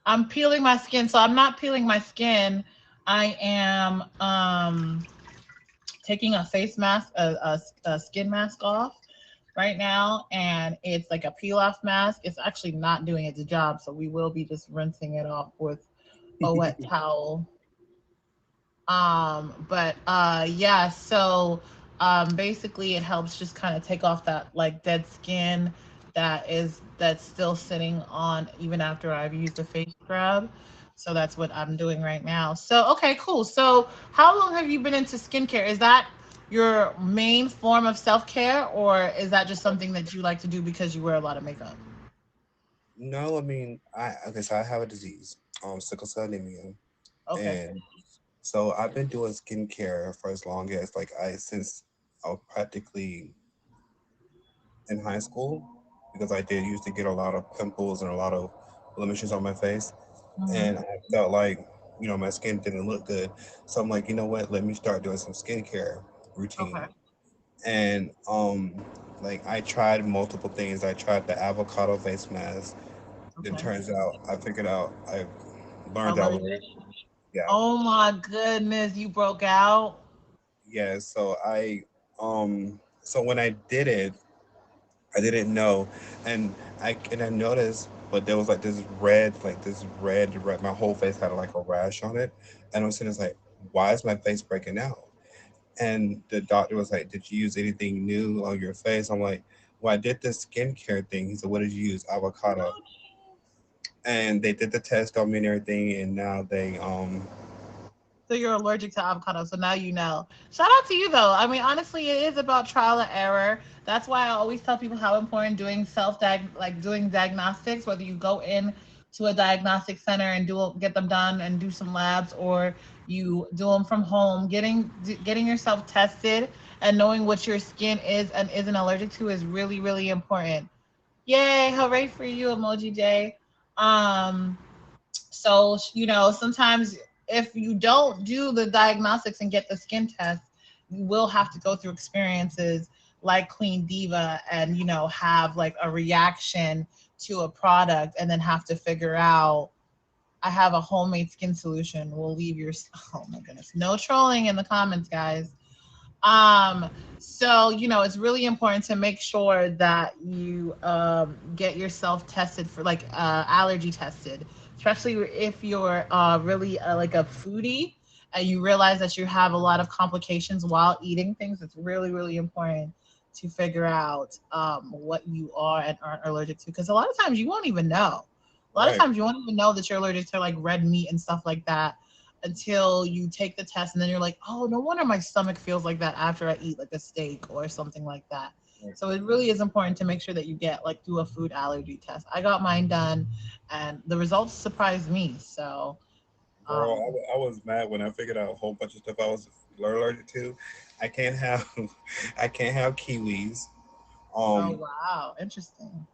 S1: I'm peeling my skin. So I'm not peeling my skin. I am taking a face mask, a skin mask off right now, and it's like a peel off mask. It's actually not doing its job, so we will be just rinsing it off with a wet towel. But yeah, so basically it helps just kind of take off that like dead skin that's still sitting on even after I've used a face scrub. So that's what I'm doing right now. So okay, cool. So how long have you been into skincare? Is that your main form of self-care or is that just something that you like to do because you wear a lot of makeup?
S3: No, I mean, I okay, so I have a disease, sickle cell anemia,
S1: Okay.
S3: and so I've been doing skincare for as long as like I since I was practically in high school because I did used to get a lot of pimples and a lot of blemishes on my face,
S1: Hmm.
S3: and I felt like my skin didn't look good, so I'm like, you know what, let me start doing some skincare routine,
S1: Okay.
S3: and like I tried multiple things. I tried the avocado face mask. Then
S1: Okay.
S3: turns out I figured out I learned that I was
S1: Allergic.
S3: yeah.
S1: Oh my goodness, you broke out.
S3: Yeah, so when I did it, I didn't know, and I noticed, but there was like this red. My whole face had like a rash on it, and I was sitting there like, why is my face breaking out? And the doctor was like, did you use anything new on your face? I'm like, well, I did this skincare thing. He said, what did you use? Avocado. And they did the test on me and everything, and now
S1: So you're allergic to avocado. So now you know. Shout out to you though. I mean, honestly, it is about trial and error. That's why I always tell people how important doing doing diagnostics, whether you go in to a diagnostic center and get them done and do some labs, or you do them from home. Getting yourself tested and knowing what your skin is and isn't allergic to is really really important. Yay! Hooray for you, Emoji J. Um, so, sometimes if you don't do the diagnostics and get the skin test, you will have to go through experiences like Queen Diva and, have like a reaction to a product and then have to figure out I have a homemade skin solution. We'll leave your oh my goodness. No trolling in the comments, guys. Um, so it's really important to make sure that you get yourself tested for like allergy tested, especially if you're really like a foodie and you realize that you have a lot of complications while eating things. It's really, really important to figure out what you are and aren't allergic to, because a lot of times you won't even know. A lot of
S3: Right.
S1: times you won't even know that you're allergic to like red meat and stuff like that until you take the test, and then you're like, oh, no wonder my stomach feels like that after I eat like a steak or something like that.
S3: Right.
S1: So it really is important to make sure that you get like do a food allergy test. I got mine done and the results surprised me. So
S3: Girl,
S1: um
S3: I was mad when I figured out a whole bunch of stuff I was allergic to. I can't have I can't have kiwis.
S1: oh
S3: Um,
S1: wow, interesting.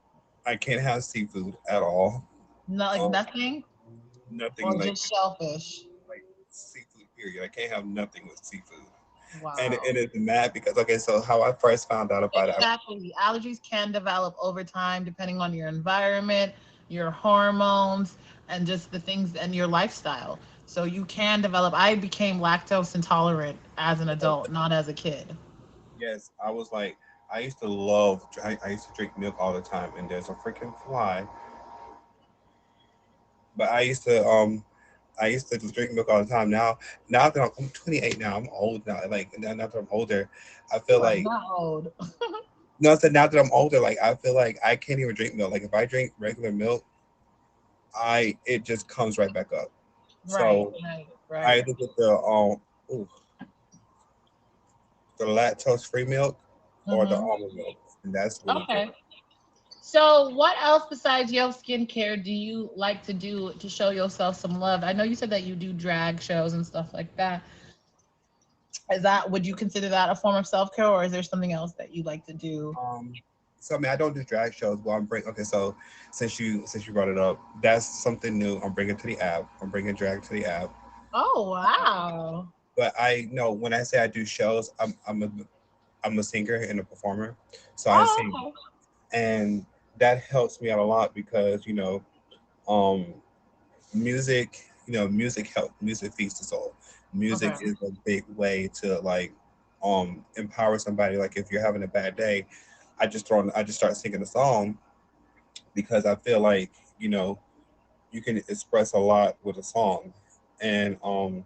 S3: I can't have seafood at all.
S1: Not like
S3: Um,
S1: nothing
S3: nothing
S1: or just shellfish.
S3: like seafood. Period. I can't have nothing with seafood. And
S1: Wow.
S3: it is mad because okay, so how I first found out about it,
S1: Exactly. Allergies can develop over time depending on your environment, your hormones, and just the things and your lifestyle. So you can develop. I became lactose intolerant as an adult, not as a kid.
S3: yes, I was like, I used to love, I used to drink milk all the time, and there's a freaking fly. But I used to just drink milk all the time. Now that I'm 28 now, I'm old now. Like now that I'm older, I feel
S1: You are
S3: like
S1: not old.
S3: no, I said now that I'm older, like I feel like I can't even drink milk. Like if I drink regular milk, it just comes right back up.
S1: Right,
S3: So
S1: right,
S3: I
S1: right.
S3: either get ooh, the lactose free milk or the
S1: Hmm.
S3: almond milk, and that's really good.
S1: Okay. So, what else besides your skincare do you like to do to show yourself some love? I know you said that you do drag shows and stuff like that. Is that would you consider that a form of self care, or is there something else that you like to do?
S3: Um, so I mean, I don't do drag shows. Well, I'm bring okay. So since you brought it up, that's something new. I'm bringing to the app. I'm bringing drag to the app.
S1: Oh wow.
S3: But I know when I say I do shows, I'm a singer and a performer, so I
S1: Oh
S3: sing,
S1: okay.
S3: and that helps me out a lot because um, music, music feeds the soul. Music
S1: Okay.
S3: is a big way to like empower somebody. Like if you're having a bad day, I just start singing a song because I feel like you know you can express a lot with a song, and I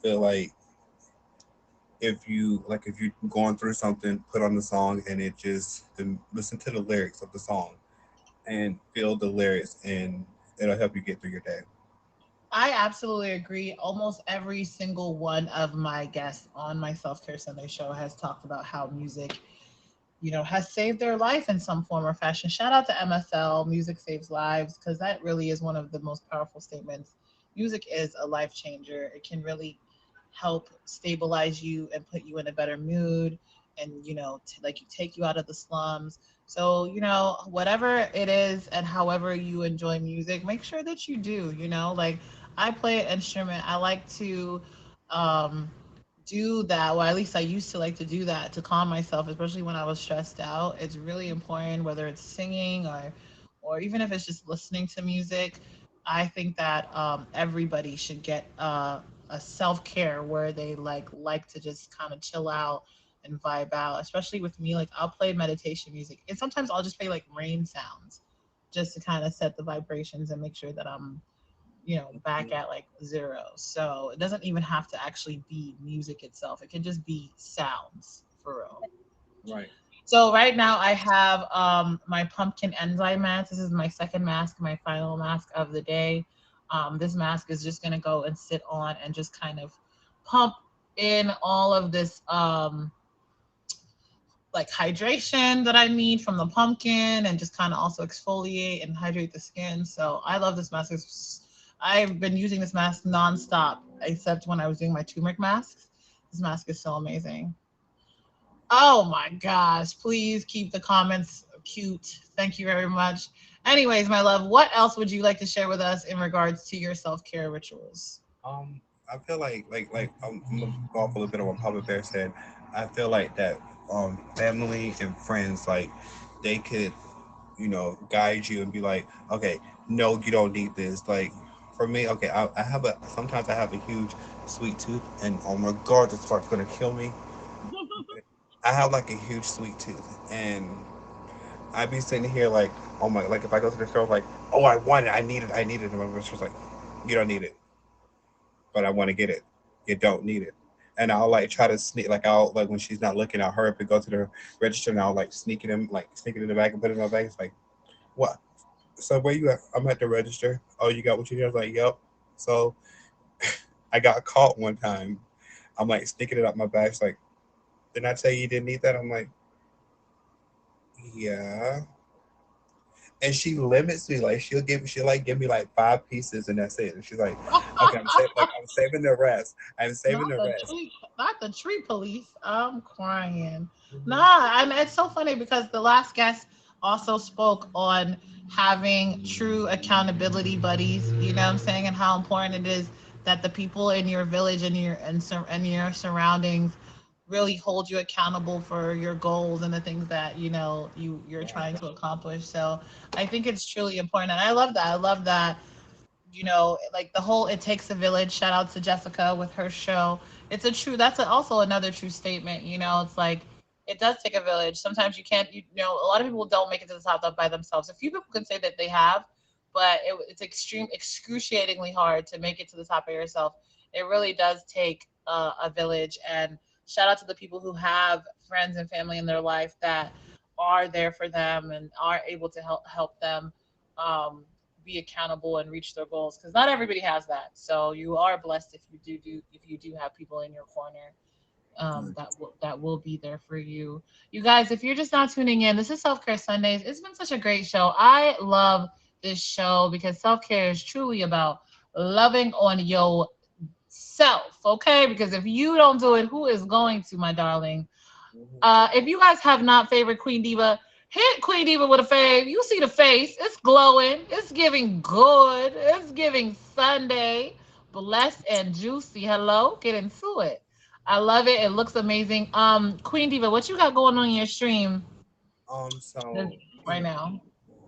S3: feel like if you're going through something, put on the song and then listen to the lyrics of the song and feel the lyrics, and it'll help you get through your day.
S1: I absolutely agree. Almost every single one of my guests on my Self Care Sunday show has talked about how music, has saved their life in some form or fashion. Shout out to MSL, Music Saves Lives, because that really is one of the most powerful statements. Music is a life changer. It can really help stabilize you and put you in a better mood and, like you take you out of the slums. So, whatever it is and however you enjoy music, make sure that you do, like I play an instrument. I like to, um, do that, or at least I used to like to do that to calm myself, especially when I was stressed out. It's really important, whether it's singing or even if it's just listening to music. I think that everybody should get a self care where they like to just kind of chill out and vibe out. Especially with me, like I'll play meditation music, and sometimes I'll just play like rain sounds, just to kind of set the vibrations and make sure that I'm back at like zero. So it doesn't even have to actually be music itself. It can just be sounds for real.
S2: Right.
S1: So right now I have my pumpkin enzyme mask. This is my second mask, my final mask of the day. This mask is just gonna go and sit on and just kind of pump in all of this like hydration that I need from the pumpkin and just kind of also exfoliate and hydrate the skin. So I love this mask. I've been using this mask nonstop, except when I was doing my turmeric masks. This mask is so amazing. Oh my gosh. Please keep the comments cute. Thank you very much. Anyways, my love, what else would you like to share with us in regards to your self care rituals?
S3: Um, I feel like I'm gonna go off a little bit on what Papa Bear said. I feel like that family and friends like they could guide you and be like, okay, no, you don't need this. Like for me, okay, I have a sometimes I have a huge sweet tooth, and oh my god, this part's gonna kill me. I have like a huge sweet tooth, and I be sitting here like, oh my, like if I go to the store, like, oh, I want it, I need it, and my sister's like, you don't need it, but I want to get it. You don't need it. And I'll like try to sneak, like I'll like when she's not looking, I'll hurry up and go to the register, and I'll like sneak it in the bag and put it in my bag. It's like, what? So where you at? I'm at the register. Oh, you got what you need? I was like, yep. So I got caught one time. I'm like sneaking it up my bag. It's like, didn't I tell you didn't need that? I'm like, yeah. And she limits me. Like she'll like give me like 5 pieces and that's it. And she's like, okay, I'm saving the rest. I'm saving
S1: Not
S3: the
S1: the
S3: rest.
S1: tree, not the tree police. I'm crying.
S3: Mhm.
S1: Nah, I mean it's so funny because the last guest also spoke on having true accountability buddies. You know what I'm saying, and how important it is that the people in your village and and your surroundings really hold you accountable for your goals and the things that you're
S3: Yeah,
S1: trying to accomplish. So I think it's truly important, and I love that. I love that like the whole "it takes a village." Shout out to Jessica with her show. That's also another true statement. It's like it does take a village. Sometimes you can't. A lot of people don't make it to the top by themselves. A few people can say that they have, but it's excruciatingly hard to make it to the top by yourself. It really does take a village. And shout out to the people who have friends and family in their life that are there for them and are able to help them. Um, be accountable and reach their goals, because not everybody has that. So you are blessed if you do have people in your corner that will be there for you. You guys, if you're just not tuning in, this is Self Care Sundays. It's been such a great show. I love this show because self care is truly about loving on yourself. Okay, because if you don't do it, who is going to, my darling?
S3: Mhm.
S1: If you guys have not favored Queen Diva, hit Queen Diva with a fave. You see the face. It's glowing. It's giving good. It's giving Sunday. Blessed and juicy. Hello. Get into it. I love it. It looks amazing. Queen Diva, what you got going on in your stream this-
S3: So
S1: right now?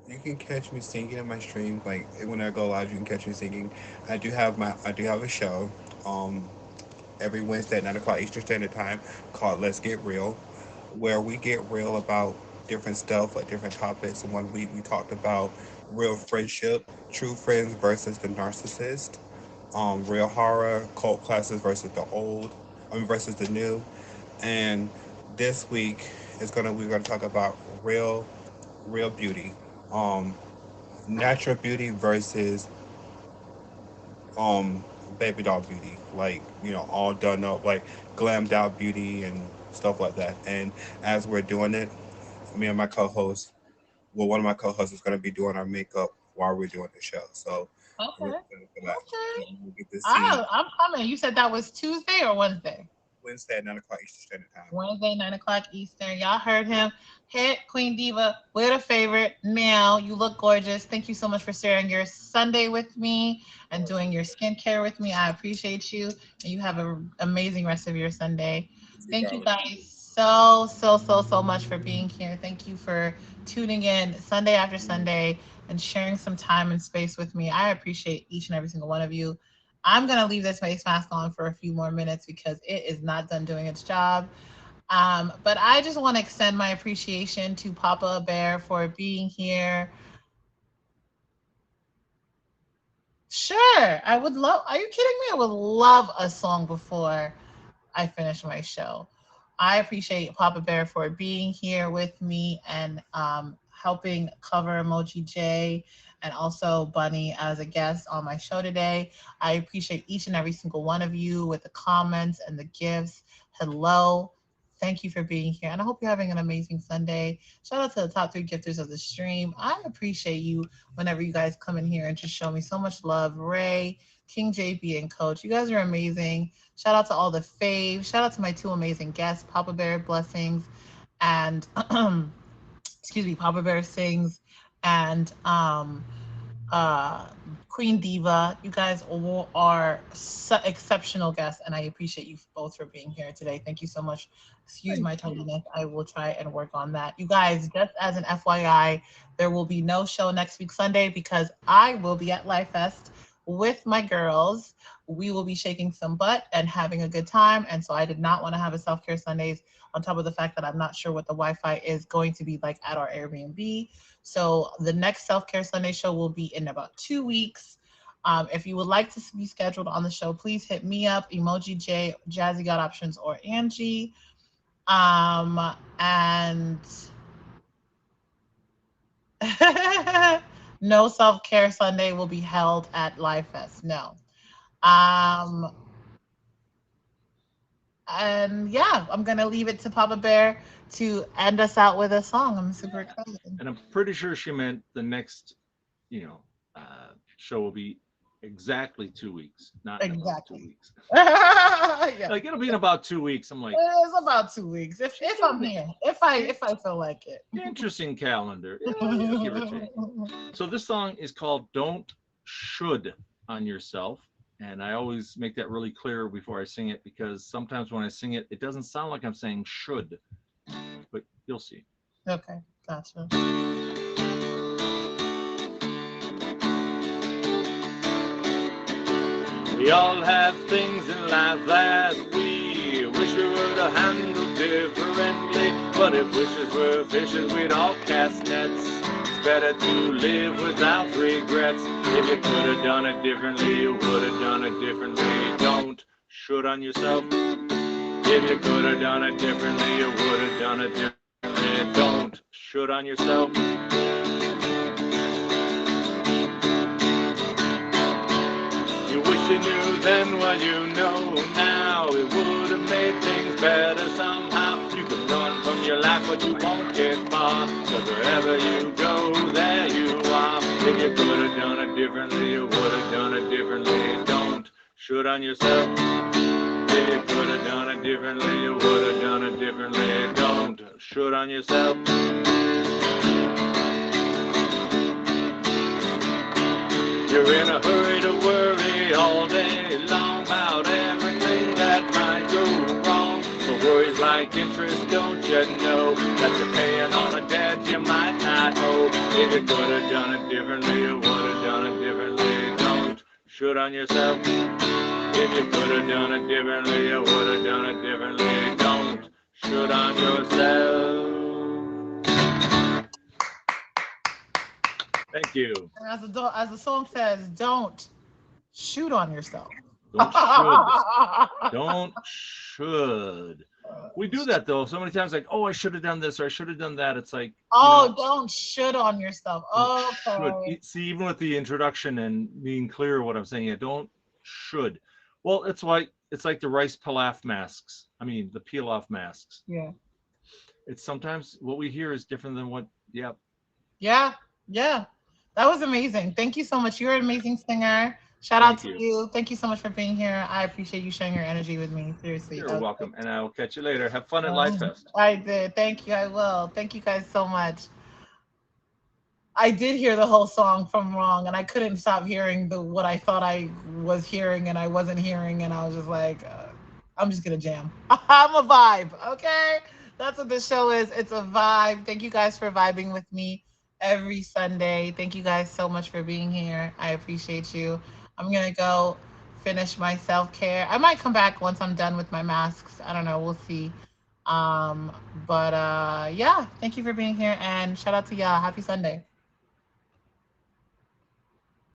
S3: you can catch me singing in my stream. Like when I go live, you can catch me singing. I do have a show. Um, every Wednesday at 9 o'clock Eastern Standard Time called Let's Get Real, where we get real about different stuff, like different topics. And 1 week we talked about real friendship, true friends versus the narcissist, real horror, cult classes versus versus the new. And this week we're gonna talk about real beauty, um, natural beauty versus um baby doll beauty, like all done up, like glammed out beauty and stuff like that. And as we're doing it, me and my co-host, well, one of my co-hosts is going to be doing our makeup while we're doing the show, so I'm
S1: Okay.
S3: excited for that.
S1: Okay.
S3: And we'll get to see
S1: I'm coming. You said that was Tuesday or Wednesday?
S3: Wednesday at 9 o'clock Eastern Standard Time.
S1: Wednesday, 9 o'clock Eastern. Y'all heard him. Hit Queen Diva with a favorite now. You look gorgeous. Thank you so much for sharing your Sunday with me and doing your skincare with me. I appreciate you. And you have an amazing rest of your Sunday.
S3: See,
S1: Thank you
S3: darling.
S1: guys so much for being here. Thank you for tuning in Sunday after Sunday and sharing some time and space with me. I appreciate each and every single one of you. I'm going to leave this face mask on for a few more minutes because it is not done doing its job. But I just want to extend my appreciation to Papa Bear for being here. Sure, I would love. Are you kidding me? I would love a song before I finish my show. I appreciate Papa Bear for being here with me and helping cover Emoji J and also Bunny as a guest on my show today. I appreciate each and every single one of you with the comments and the gifts. Hello. Thank you for being here. And I hope you're having an amazing Sunday. Shout out to the top 3 gifters of the stream. I appreciate you whenever you guys come in here and just show me so much love. Ray, King JB, and Coach. You guys are amazing. Shout out to all the faves. Shout out to my 2 amazing guests, Papa Bear Blessings and excuse me, Papa Bear Sings and uh, Queen Diva. You guys all are exceptional guests, and I appreciate you both for being here today. Thank you so much. Excuse
S2: Thank
S1: my
S2: you.
S1: tardiness. I will try and work on that. You guys, just as an FYI, there will be no show next week Sunday because I will be at Life Fest with my girls. We will be shaking some butt and having a good time. And so I did not want to have a self care Sundays on top of the fact that I'm not sure what the Wi Fi is going to be like at our Airbnb. So the next Self Care Sunday show will be in about 2 weeks. If you would like to be scheduled on the show, please hit me up, Emoji J, Jazzy Got Options, or Angie. And no Self Care Sunday will be held at Live Fest. No. Um, and yeah, I'm gonna leave it to Papa Bear to end us out with a song. I'm super excited.
S2: And I'm pretty sure she meant the next, you know, show will be exactly 2 weeks, not in about two
S1: Exactly.
S2: weeks.
S1: Yeah.
S2: Like it'll be in about 2 weeks. I'm like,
S1: It's about 2 weeks. If I'm here, if I feel like it.
S2: interesting calendar. Yeah, give or take. So this song is called "Don't Should on Yourself," and I always make that really clear before I sing it because sometimes when I sing it, it doesn't sound like I'm saying should, but you'll see.
S1: Okay, gotcha.
S2: We all have things in life that we wish we would have handled differently. But if wishes were fishes, we'd all cast nets. It's better to live without regrets. If you could have done it differently, you would have done it differently. Don't should on yourself. If you could have done it differently, you would have done it differently. Don't should on yourself. You wish you knew then what you know now. It would have made things better somehow. You can run from your life, but you won't get far. Cause wherever you go, there you are. If you could have done it differently, you would have done it differently. Don't should on yourself. If you could have done it differently, you would have done it differently. Don't should on yourself. You're in a hurry to worry all day long about everything that might go wrong. But worries like interest, don't you know that you're paying on a debt you might not owe. If you could have done it differently, you would have done it differently. Don't should on yourself. If you could have done it differently, you would have done it differently. Don't should on yourself. Thank you.
S1: And as the song says, don't shoot on yourself.
S2: Don't should. Don't should. We do that though so many times, like, oh, I should have done this or I should have done that. It's like,
S1: Oh, don't should on yourself.
S2: don't
S1: Okay.
S2: should. See, even with the introduction and being clear what I'm saying, yeah, don't should. Well, it's like the rice pilaf masks. I mean, the peel off masks.
S1: Yeah.
S2: It's sometimes what we hear is different than what. Yeah.
S1: Yeah. Yeah. That was amazing. Thank you so much. You're an amazing singer. Shout out
S2: Thank
S1: to
S2: you.
S1: you. Thank you so much for being here. I appreciate you sharing your energy with me. Seriously.
S2: You're welcome, and I will catch you later. Have fun at
S1: Um,
S2: Life Fest.
S1: I did. Thank you. I will. Thank you guys so much. I did hear the whole song from wrong, and I couldn't stop hearing the what I thought I was hearing, and I wasn't hearing, and I was just like, I'm just gonna jam. I'm a vibe, okay? That's what this show is. It's a vibe. Thank you guys for vibing with me every Sunday. Thank you guys so much for being here. I appreciate you. I'm gonna go finish my self care. I might come back once I'm done with my masks. I don't know. We'll see. Um, but yeah, thank you for being here, and shout out to y'all. Happy Sunday.